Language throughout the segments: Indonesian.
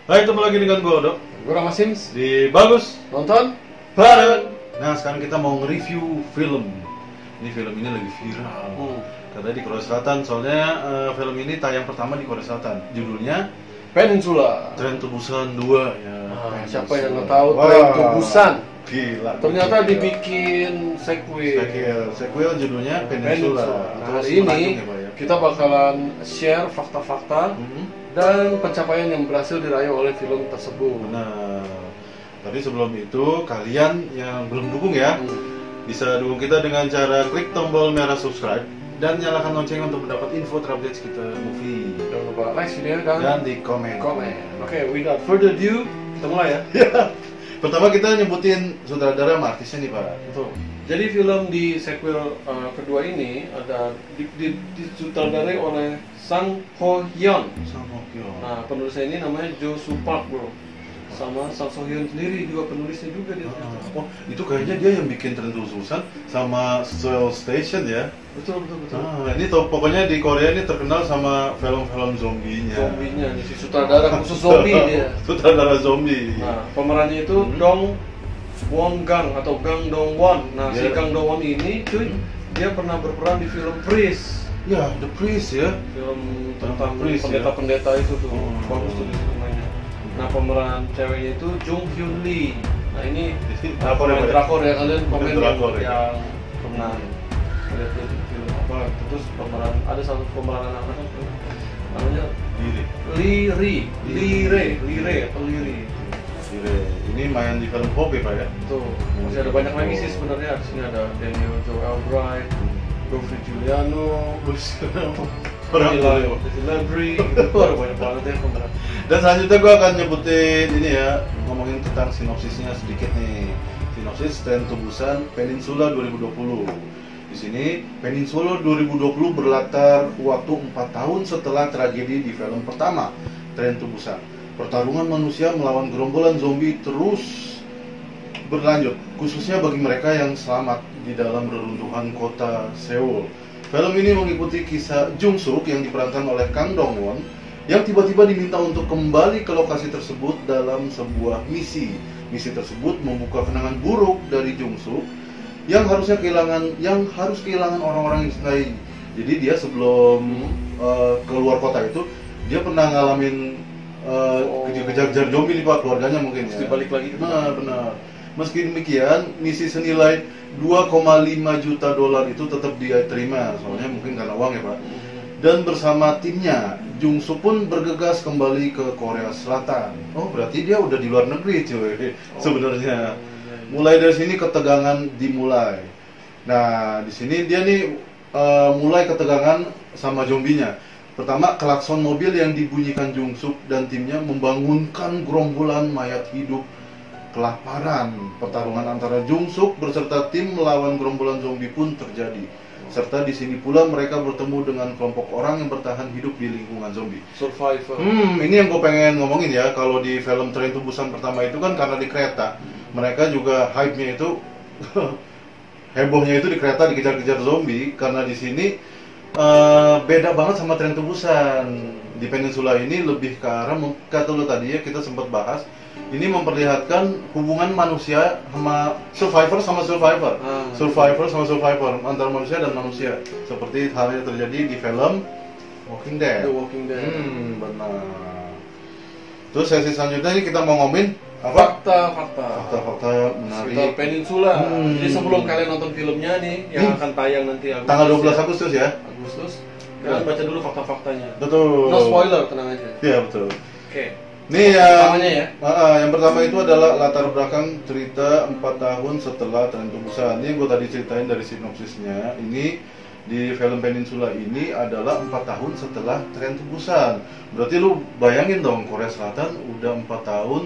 Hai, ketemu lagi dengan gue, Dok. Gue Rama Sims. Di Bagus Nonton bareng. Nah, sekarang kita mau nge-review film. Ini film ini lagi viral. Katanya di Korea Selatan, soalnya film ini tayang pertama di Korea Selatan. Judulnya Peninsula. Train to Busan 2 ya. Siapa yang nggak tahu Train to Busan? Gila. Ternyata dibikin sequel judulnya Peninsula. Nah, hari ini kita bakalan share fakta-fakta dan pencapaian yang berhasil diraih oleh film tersebut. Benar. Tapi sebelum itu, kalian yang belum dukung ya, bisa dukung kita dengan cara klik tombol merah subscribe dan nyalakan lonceng untuk mendapat info terupdate sekitar movie. Jangan lupa like video dan di komen. Oke, without further ado, kita mulai ya. Pertama kita nyebutin sutradara sama artisnya nih, Pak. Betul. Jadi film di sequel kedua ini ada disutradarai oleh Sang Ho Hyun. Nah, penulisnya ini namanya Jo Soo Park, bro. Sama Sang So Hyun sendiri juga penulisnya juga dia. Oh, itu kayaknya dia yang bikin Train to Busan sama Seoul Station ya. Betul. Ini pokoknya di Korea ini terkenal sama film-film zombinya. Zombinya nih, si sutradara khusus zombie dia. Sutradara zombie. Nah, pemerannya itu Dong Won Gang atau Gang Dong Won. Nah, si Gang Dong Won ini cuy, dia pernah berperan di film Priest. Ya, The Priest ya. Film tentang Priest, pendeta-pendeta itu tuh. Bagus tuh Oh. di situ mainnya. Nah, pemeran ceweknya itu Jung Hyun Lee. Nah, ini Drakor pemain drakor ya, kalian komen drakor ya. yang pernah lihat film apa. Terus pemeran ada satu pemeran anak kan namanya Diri. Lire. Ini main di film Hobbit, Pak ya. Tuh, masih ada banyak lagi sih sebenarnya. Di sini ada Daniel Joe Albright, Goffrey Giuliano, Orang Celebrity, itu ada banyak banget ya pemeran. Dan selanjutnya gue akan nyebutin ini ya, ngomongin tentang sinopsisnya sedikit nih. Sinopsis Train to Busan Peninsula 2020. Di sini Peninsula 2020 berlatar waktu 4 tahun setelah tragedi di film pertama Train to Busan. Pertarungan manusia melawan gerombolan zombie terus berlanjut, khususnya bagi mereka yang selamat di dalam reruntuhan kota Seoul. Film ini mengikuti kisah Jung Suk yang diperankan oleh Kang Dong Won yang tiba-tiba diminta untuk kembali ke lokasi tersebut dalam sebuah misi. Misi tersebut membuka kenangan buruk dari Jung Suk yang harus kehilangan orang-orang yang dicintai. Jadi dia sebelum keluar kota itu dia pernah ngalamin kejar-kejar zombie nih, Pak, keluarganya mungkin ya. Balik lagi. Benar. Meski demikian, misi senilai 2,5 juta dolar itu tetap dia terima, soalnya mungkin karena uang ya, Pak. Dan bersama timnya, Jung Soo pun bergegas kembali ke Korea Selatan. Oh, berarti dia udah di luar negeri, cuy. Sebenarnya. Mulai dari sini ketegangan dimulai. Nah, di sini dia nih mulai ketegangan sama zombinya. Pertama, klakson mobil yang dibunyikan Jung Suk dan timnya membangunkan gerombolan mayat hidup kelaparan. Pertarungan antara Jung Suk beserta tim melawan gerombolan zombie pun terjadi. Serta di sini pula mereka bertemu dengan kelompok orang yang bertahan hidup di lingkungan zombie. Survivor. Ini yang gue pengen ngomongin ya. Kalau di film Train to Busan pertama itu kan karena di kereta, mereka juga hype-nya itu hebohnya itu di kereta dikejar-kejar zombie. Karena di sini beda banget sama Train to Busan. Di Peninsula ini lebih ke arah, kata lo tadi ya, kita sempat bahas, ini memperlihatkan hubungan manusia sama survivor antara manusia dan manusia, seperti hal yang terjadi di film Walking Dead. The Walking Dead. Benar. Terus sesi selanjutnya ini kita mau ngomongin apa? Fakta menarik Sekitar Peninsula. Jadi sebelum kalian nonton filmnya nih yang akan tayang nanti tanggal 12 Agustus ya. Kalian baca dulu fakta-faktanya. Betul. No spoiler, tenang aja. Iya, betul. Oke. Nih yang pertamanya ya. Yang pertama itu adalah latar belakang cerita 4 tahun setelah Train to Busan. Ini gue tadi ceritain dari sinopsisnya. Ini di film Peninsula ini adalah 4 tahun setelah Train to Busan. Berarti lu bayangin dong, Korea Selatan udah 4 tahun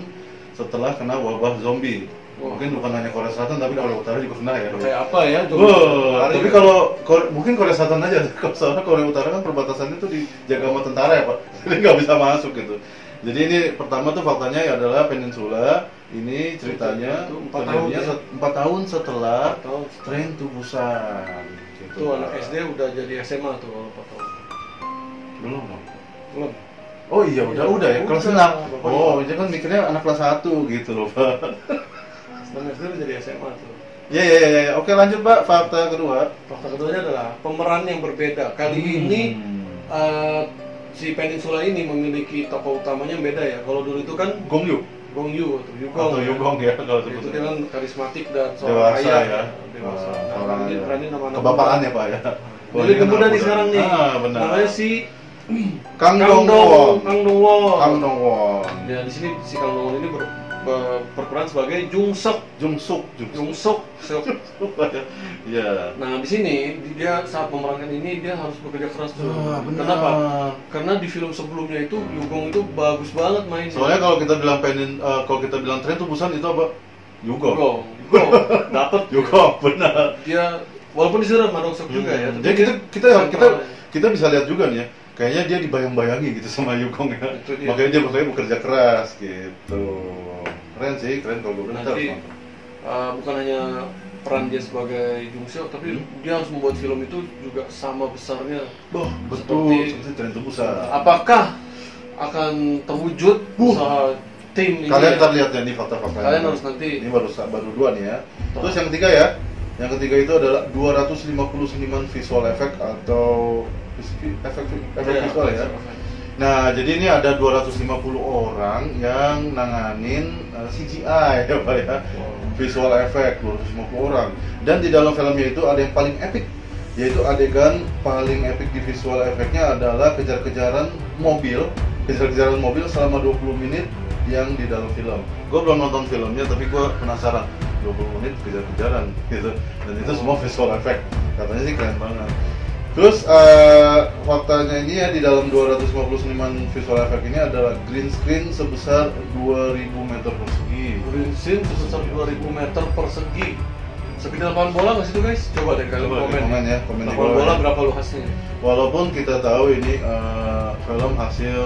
setelah kena wabah zombie. Mungkin bukan hanya Korea Selatan, tapi Korea Utara juga kena ya. Kayak apa ya? Tapi kalau mungkin Korea Selatan aja, soalnya Korea Utara kan perbatasannya itu dijaga sama tentara ya, Pak. Jadi nggak bisa masuk gitu. Jadi ini pertama tuh faktanya adalah Peninsula ini ceritanya 4 tahun setelah Train to Busan. Gitu. Tuh anak SD udah jadi SMA tuh kalau 4 tahun. Belum. Oh iya, udah ya, kelas 6. Oh, dia kan mikirnya anak kelas 1 gitu loh, Pak. Kelas 6 jadi SMA tuh. Iya. Oke, lanjut, Pak. Fakta kedua. Fakta keduanya adalah pemeran yang berbeda. Kali ini si Peninsula ini memiliki tokoh utamanya yang beda ya. Kalau dulu itu kan Gong Yu atau Yugong. atau Yugong ya kalau Itu sebutnya. dia kan karismatik dan seorang Dewasa ayah ya. Dewasa. Orang Ini berani nama-nama kebapaan ya, Pak ya. Jadi kemudian nih sekarang nih. Benar. Namanya si Kang Dong Won. Kang Dong Won. Kang Dong Won. Ya di sini si Kang Dong Won ini berperan sebagai Jung Suk. Jung Suk. Iya. Nah di sini dia saat memerankan ini dia harus bekerja keras tuh. Benar. Kenapa? Karena di film sebelumnya itu Yugong itu bagus banget mainnya. Soalnya kalau kita bilang Tren to Busan itu apa? Yugong. Dapat Yugong, benar. dia walaupun di sana Marongsok juga ya. Jadi kita bisa lihat juga nih ya. Kayaknya dia dibayang-bayangi gitu sama Yugong ya. Makanya dia bekerja keras gitu. Keren sih, keren kalau gue bilang. Nanti bukan hanya peran dia sebagai Jung Suk, tapi dia harus membuat film itu juga sama besarnya. Betul, seperti Tren to Busan. Apakah akan terwujud usaha tim ini? Kalian ntar lihat ya nih fakta-faktanya. Kalian harus nanti. Ini baru dua nih ya. Terus yang ketiga ya. Yang ketiga itu adalah 250 seniman visual effect atau efek visual ya. Nah, jadi ini ada 250 orang yang nanganin CGI ya Pak ya. Visual effect 250 orang. Dan di dalam filmnya itu ada yang paling epic, yaitu adegan paling epic di visual effectnya adalah kejar-kejaran mobil selama 20 menit yang di dalam film. Gue belum nonton filmnya tapi gue penasaran 20 menit kejar-kejaran gitu. Dan itu semua visual effect. Katanya sih keren banget. Terus faktanya ini ya di dalam 250 seniman visual effect ini adalah green screen sebesar 2000 meter persegi. Green screen sebesar 2000 meter persegi. Segede lapangan bola nggak sih tuh guys? Coba deh kalian komen ya. Komen di lapangan bawah. bola berapa luasnya? Walaupun kita tahu ini film hasil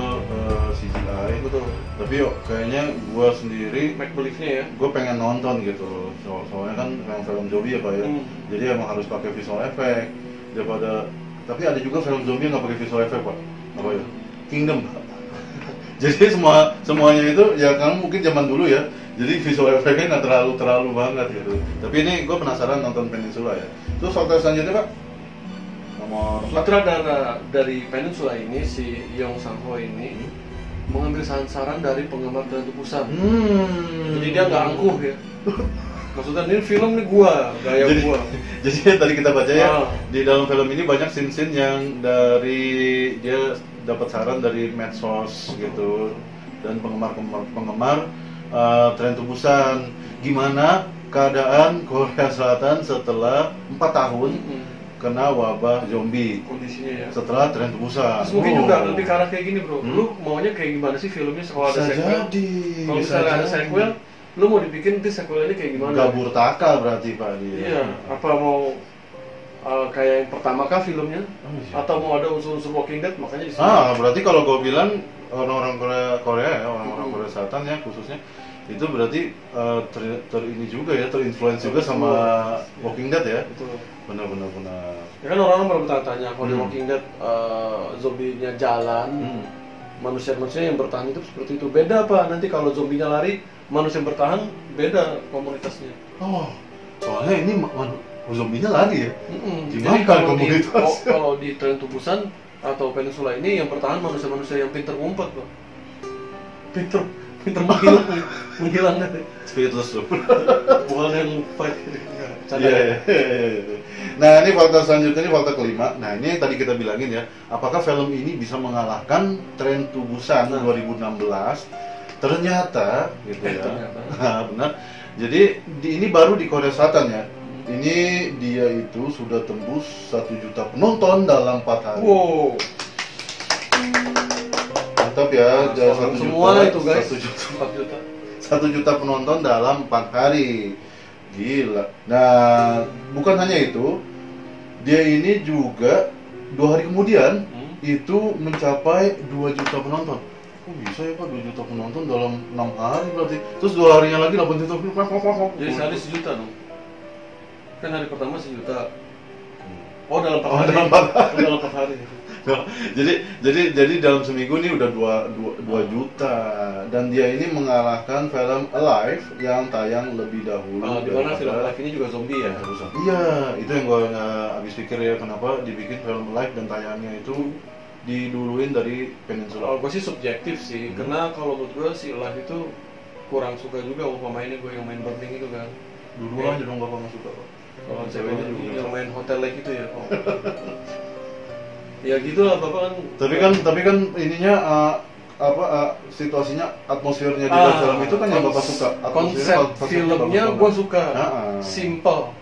CGI, Betul. tapi kayaknya gue sendiri Make believe-nya ya. gue pengen nonton gitu. Soalnya kan film zombie ya Pak ya. Jadi emang harus pakai visual effect daripada. Tapi ada juga film zombie yang nggak pakai visual effect Pak. Apa ya? Kingdom. Jadi semuanya itu ya kan mungkin zaman dulu ya. Jadi visual effect-nya nggak terlalu banget gitu. Tapi ini gue penasaran nonton Peninsula ya. Terus fakta selanjutnya Pak. Nomor Sutradara dari Peninsula ini si Yong Sang-ho ini mengambil saran dari penggemar Tren to Busan. Jadi dia nggak angkuh ya. Maksudnya ini film nih gaya gua. Jadi yang tadi kita baca ya, di dalam film ini banyak scene-scene yang dari dia dapat saran dari medsos gitu dan penggemar Tren to Busan. Gimana keadaan Korea Selatan setelah 4 tahun kena wabah zombie kondisinya ya. Setelah Tren to Busan. Terus mungkin juga lebih ke arah kayak gini bro. Lu maunya kayak gimana sih filmnya kalau ada sequel? Kalau misalnya ada sequel, lu mau dibikin nanti sequel ini kayak gimana? Gabur taka berarti Pak dia. Iya. Apa mau kayak yang pertama kah filmnya? Atau mau ada unsur-unsur Walking Dead? Makanya di sini. Berarti kalau gue bilang orang-orang Korea ya, orang-orang Korea Selatan ya khususnya itu berarti ini juga ya, terinfluence juga sama Walking Dead ya. Betul. Benar. Ya kan orang-orang baru bertanya kalau di Walking Dead zombinya jalan, manusia-manusia yang bertahan itu seperti itu. Beda apa? Nanti kalau zombinya lari, manusia yang bertahan beda komunitasnya. Soalnya ini zombinya lari ya. Jadi kalau di Tren to Busan atau Peninsula ini yang bertahan manusia-manusia yang pintar ngumpet, Bang. Pintar menghilang dari spiritless loh. Bukan yang fight. Iya. Nah ini fakta selanjutnya, ini fakta kelima. Nah ini yang tadi kita bilangin ya, apakah film ini bisa mengalahkan Tren to Busan 2016? Ternyata gitu ya. Nah, benar. Jadi ini baru di Korea Selatan ya. Ini dia itu sudah tembus 1 juta penonton dalam 4 hari. Wow. Mantap ya, 1 semua juta, itu guys. 1 juta penonton dalam 4 hari. Gila. Nah, bukan hanya itu, dia ini juga 2 hari kemudian itu mencapai 2 juta penonton. Oh bisa ya Pak, 2 juta penonton dalam 6 hari berarti. Terus 2 harinya lagi 8 juta penonton. Jadi sehari 1 juta dong. Kan hari pertama 1 juta. Oh, dalam 4 Oh, hari. dalam 4 hari. Oh, dalam 4 hari. jadi dalam seminggu ini udah 2 juta, dan dia ini mengalahkan film Alive yang tayang lebih dahulu. Di mana film Alive ini juga zombie ya? Iya, itu yang gue nggak habis pikir ya, kenapa dibikin film Alive dan tayangnya itu diduluin dari Peninsula. Gue sih subjektif sih, karena kalau menurut gue si Alive itu kurang suka juga sama pemainnya, gue yang main Burning itu kan. Dulu aja dong, bapak nggak suka kok. Kalau ceweknya juga yang main Hotel Lake itu ya. Oh. Ya gitulah bapak kan. Tapi kan ininya situasinya, atmosfernya di dalam film itu kan yang bapak suka. Konsep filmnya gue suka. Simple.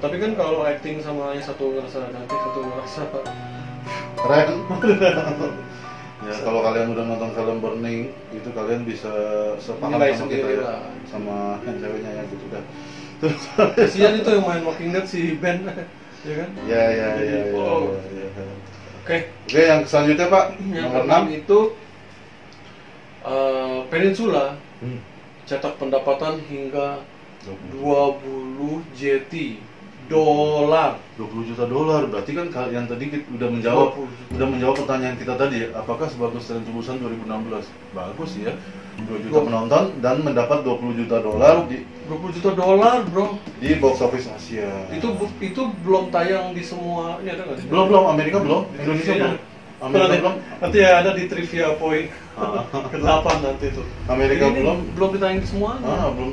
Tapi kan kalau acting sama yang satu ngerasa cantik, satu ngerasa keren. Ya kalau kalian udah nonton film Burning itu kalian bisa sepaham sama kita ya, sama yang ceweknya ya gitu kan. Kasihan itu yang main Walking Dead si Ben. Ya kan? Ya. Oke, yang selanjutnya Pak, yang nomor 6 itu Peninsula cetak pendapatan hingga 20 JT dolar. 20 juta dolar, berarti kan yang tadi kita udah menjawab pertanyaan kita tadi ya, apakah sebagus Tren to Busan 2016? Bagus ya. 2 juta penonton dan mendapat 20 juta dolar di 20 juta dolar, bro. Di box office Asia. Itu belum tayang di semua, ini ada nggak sih? Belum, Amerika belum, Indonesia belum. Amerika belum. Nanti ya ada di trivia point ke-8 nanti tuh. Amerika ini belum ditayang di semua. Belum,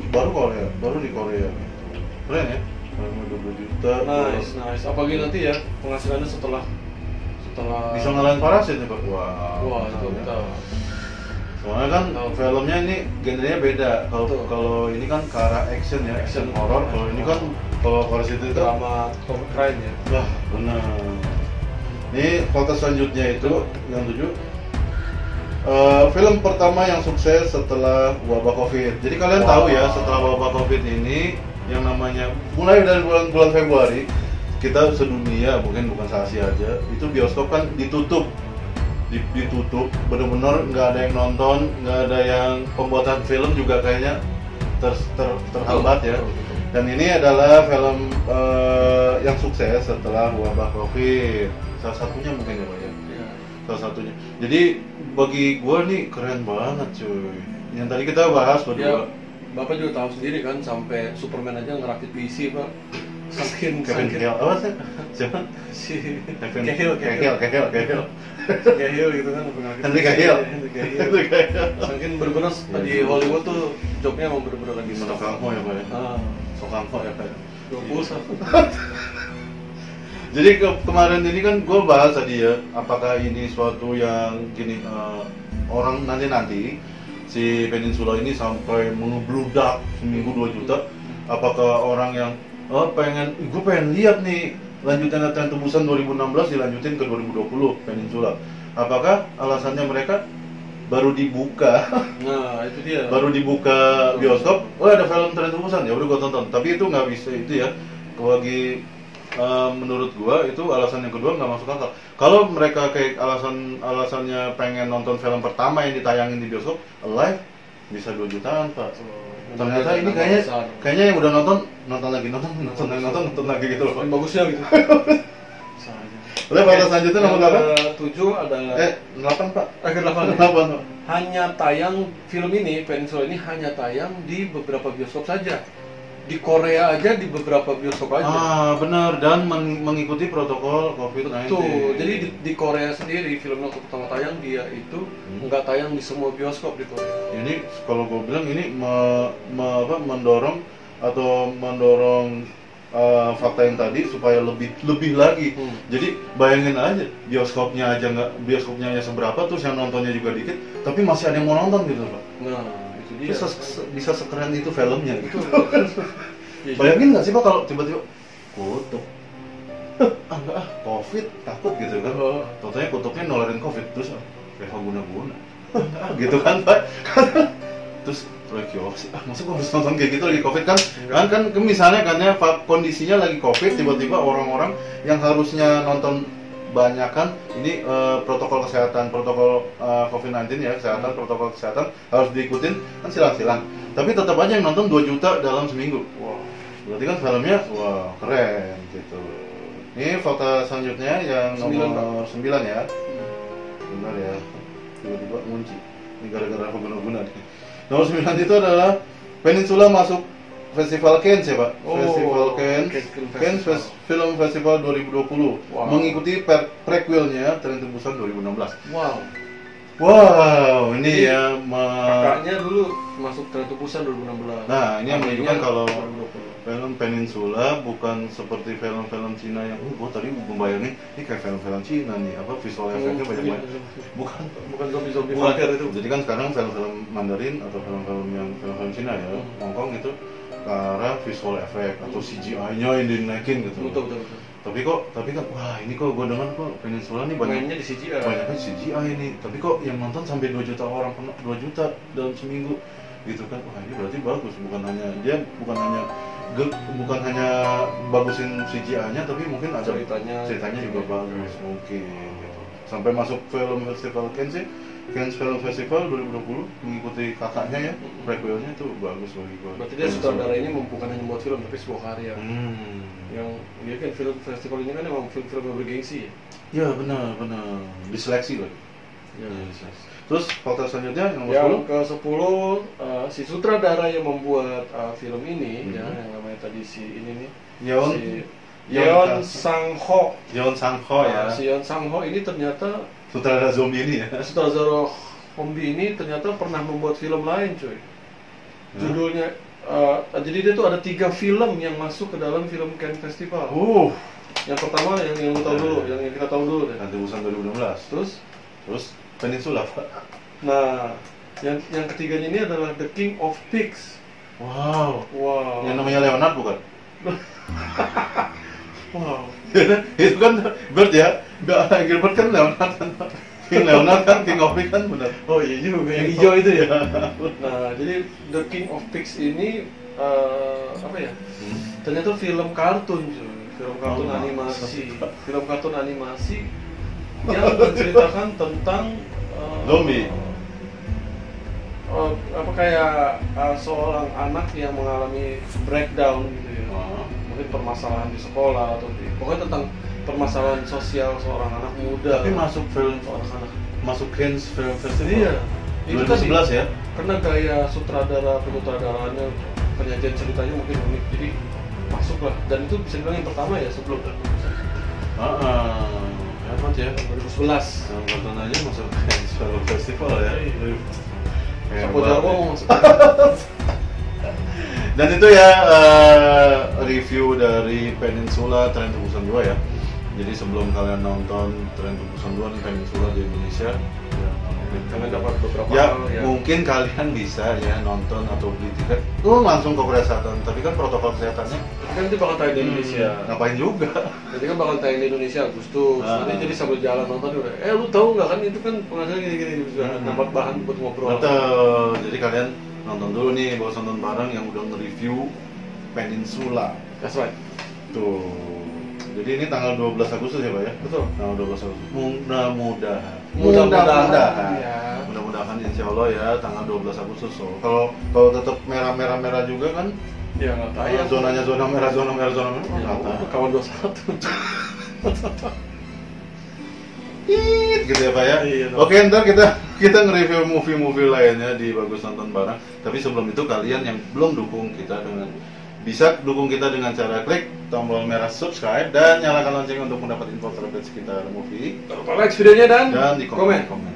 baru di Korea. Keren ya. 20 juta. Nice. Apalagi nanti ya penghasilannya setelah bisa ngalahin Parasit nih Pak. Wah, itu kita. Soalnya kan filmnya ini genrenya beda. Kalau ini kan ke arah action ya, action horror. Kalau ini kan Parasit itu drama crime ya. Wah, benar. Ini kota selanjutnya itu yang 7. Film pertama yang sukses setelah wabah Covid. Jadi kalian tahu ya, setelah wabah Covid ini yang namanya mulai dari bulan Februari kita sedunia, mungkin bukan se-Asia aja, itu bioskop kan ditutup, benar-benar nggak ada yang nonton, nggak ada yang pembuatan film juga kayaknya terhambat ya. Dan ini adalah film yang sukses setelah wabah Covid. Salah satunya mungkin ya Pak ya. Salah satunya. Jadi bagi gua nih keren banget cuy. Yang tadi kita bahas berdua. Ya, Bapak juga tahu sendiri kan, sampai Superman aja ngerakit PC Pak. Saking apa sih? Siapa? Si Cahill gitu kan, Henry Cahill. Saking bener-bener di Hollywood tuh jobnya mau bener-bener lagi Sokangho ya Pak ya. Sokangho ya Pak. 20. Jadi kemarin ini kan gue bahas tadi ya, apakah ini suatu yang gini orang nanti si Peninsula ini sampai mengebludak seminggu 2 juta, apakah orang yang gue pengen lihat nih lanjutan Tren to Busan 2016 dilanjutin ke 2020 Peninsula, apakah alasannya mereka baru dibuka itu dia, baru dibuka bioskop, ada film Tren to Busan ya udah gue tonton, tapi itu nggak bisa itu ya, bagi menurut gua itu alasan yang kedua nggak masuk akal. Kalau mereka kayak alasannya pengen nonton film pertama yang ditayangin di bioskop Alive bisa 2 jutaan Pak. Ternyata ini kayaknya yang udah nonton lagi gitu loh. Bagusnya gitu. Lihat pada selanjutnya nomor 7 ada 8 Pak. 8. Hanya tayang film ini, Peninsula ini hanya tayang di beberapa bioskop saja. Di Korea aja di beberapa bioskop aja. Benar, dan mengikuti protokol COVID-19. Betul. Jadi di Korea sendiri filmnya waktu pertama tayang dia itu nggak tayang di semua bioskop di Korea. Ini kalau gue bilang ini mendorong fakta yang tadi supaya lebih lagi. Jadi bayangin aja bioskopnya aja seberapa, terus yang nontonnya juga dikit, tapi masih ada yang mau nonton gitu Pak. Nah, itu dia. Bisa sekeren itu filmnya gitu. Bayangin nggak sih Pak kalau tiba-tiba kutuk, enggak Covid takut gitu kan? Totalnya kutupnya nolarin Covid, terus Reva guna-guna, gitu kan Pak? Terus maksud gue harus nonton kayak gitu lagi Covid kan misalnya kan ya kondisinya lagi Covid, tiba-tiba orang-orang yang harusnya nonton banyak kan ini protokol COVID-19 ya, protokol kesehatan harus diikutin kan silang-silang, tapi tetap aja yang nonton 2 juta dalam seminggu. Berarti kan filmnya keren gitu. Ini fakta selanjutnya yang Sembilan, nomor 9 ya. Benar ya. Tiba-tiba ngunci. Ini gara-gara aku guna-guna nih. Nomor 9 itu adalah Peninsula masuk Festival Cannes ya Pak. Oh, Festival Cannes. Cannes Film Festival 2020. Wow. Mengikuti prequelnya Tren to Busan 2016. Wow. Wow, ini Jadi, ya kakaknya dulu masuk Tren to Busan 2016. Nah, ini yang menunjukkan kalau 2020. film Peninsula bukan seperti film-film Cina yang gua tadi membayangin ini kayak film-film Cina nih, apa visual efeknya banyak banget. Bukan zombie Bukan. vulgar itu. Jadi kan sekarang film-film Mandarin atau film-film yang film-film Cina ya, Hongkong itu ke arah visual effect atau CGI-nya yang dinaikin gitu. Betul. Tapi kan wah ini kok gua dengar kok Peninsula nih Mainnya di CGI. banyaknya CGI ini. Tapi kok yang nonton sampai 2 juta orang, 2 juta dalam seminggu gitu kan. Wah, ini berarti bagus, bukan hanya bagusin CGI-nya tapi mungkin ada ceritanya juga bagus mungkin gitu. Sampai masuk film festival Cannes sih. Cannes Film Festival 2020 mengikuti kakaknya ya, prequelnya itu bagus bagi gua. Berarti dia sutradara ini bukan hanya buat film tapi sebuah karya. Yang dia kan film festival ini kan emang film-film yang bergengsi ya. Ya benar. Diseleksi loh. Ya, diseleksi. Terus fakta selanjutnya yang Yang nomor 10. ke-10 si sutradara yang membuat film ini ya, yang namanya tadi si ini nih. Yeon Sang-ho. Yeon Sang-ho ya. Si Yeon Sang-ho ini ternyata Sutradara zombie ini ya. sutradara zombie ini ternyata pernah membuat film lain cuy. Judulnya jadi dia tuh ada 3 film yang masuk ke dalam film Cannes Festival. Yang pertama yang kita tahu dulu, yang kita tahu dulu deh. Tren to Busan 2016. Terus Peninsula Pak. nah, yang ketiganya ini adalah The King of Pigs. Wow. Yang Wow. namanya Leonard bukan? Wow. Itu kan Bird ya. Angry Bird kan Leonard kan. King Leonard kan King of Pigs kan benar. Oh iya juga yang hijau itu ya. Nah, jadi The King of Pigs ini apa ya? Ternyata film kartun cuy. Film kartun animasi. Film kartun animasi yang menceritakan tentang Zombie. apa kayak seorang anak yang mengalami breakdown gitu ya. Mungkin permasalahan di sekolah atau pokoknya tentang permasalahan sosial seorang anak muda. Tapi masuk film anak-anak. masuk Cannes Film Festival. Iya. Itu tadi 2011 ya. karena gaya penyutradaranya, penyajian ceritanya mungkin unik, jadi masuklah. Dan itu bisa dibilang yang pertama ya sebelum Hebat ya. 2011. Nonton aja masuk Cannes Film Festival ya. Sapo Jarwo mau masuk. Dan itu ya review dari Peninsula Tren to Busan 2 ya. Jadi sebelum kalian nonton Tren to Busan 2 nih Peninsula di Indonesia Kalian dapat beberapa ya, hal ya. mungkin kalian bisa ya nonton atau beli tiket langsung ke Korea Selatan, tapi kan protokol kesehatannya Kan itu bakal tayang di Indonesia. ngapain juga. Jadi kan bakal tayang di Indonesia Agustus. Nanti jadi sambil jalan nonton udah. Lu tahu nggak kan itu kan penghasilan gini-gini bisa nambah bahan buat ngobrol. Betul. Jadi kalian nonton dulu nih, bawa nonton bareng yang udah nge-review Peninsula. That's right. Tuh. Jadi ini tanggal 12 Agustus ya, Pak ya? Betul. Tanggal 12 Agustus. Mudah-mudahan. Ya. Mudah-mudahan insya Allah ya tanggal 12 Agustus. So, kalau tetap merah juga kan Ya nggak tayang. zonanya zona merah nggak tahu. Kawan 21. Gitu ya Pak ya. Iya, Oke, ntar kita nge-review movie-movie lainnya di Bagus Nonton Bareng. Tapi sebelum itu kalian yang belum dukung kita bisa dukung kita dengan cara klik tombol merah subscribe dan nyalakan lonceng untuk mendapat info terupdate sekitar movie. Like videonya dan Di komen. komen.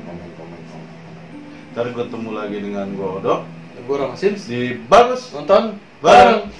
Ntar ketemu lagi dengan gue Odo Gue Rama Sims. di Bagus Nonton Bareng.